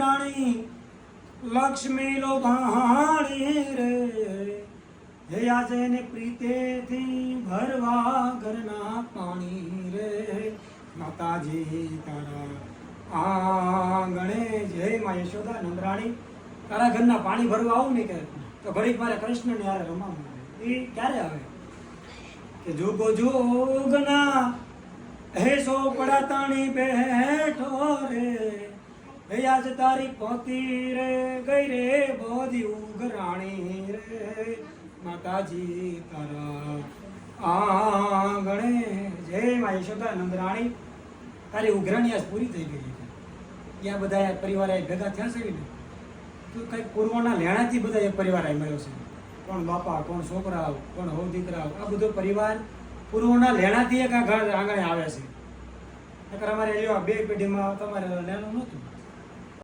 રાણી લક્ષ્મી લોભાણી રે, હે આજે ને પ્રીતેથી ભરવા ઘરના પાણી રે, માતાજી તારા આંગણે જય માં યશોદા નંદરાણી તારા ઘરના પાણી ભરવા આવું ને કે તો ઘડીક મારે કૃષ્ણને યારે રમાવું. એ ક્યારે આવે કે જોગો જોગના હે સોપડા તાણી બેઠો રે, હે આજ તારી પોતી રે ગઈ રે બોધી ઉઘરાણી રે, માતાજી તારા આંગણે જય માં યશોદા નંદરાણી તારી ઉઘરાણી આજ પૂરી થઈ ગઈ. ત્યાં બધા પરિવાર ભેગા થયા છે ને તો કંઈક પૂર્વના લેણાથી બધા એક પરિવાર આવી મળ્યો છે. કોણ બાપા, કોણ છોકરા, કોણ હવ દીકરા, આ બધો પરિવાર પૂર્વના લેણાથી એક આ ઘર આંગણે આવે છે. નકર અમારે બે પેઢીમાં તમારે લેણું નહોતું.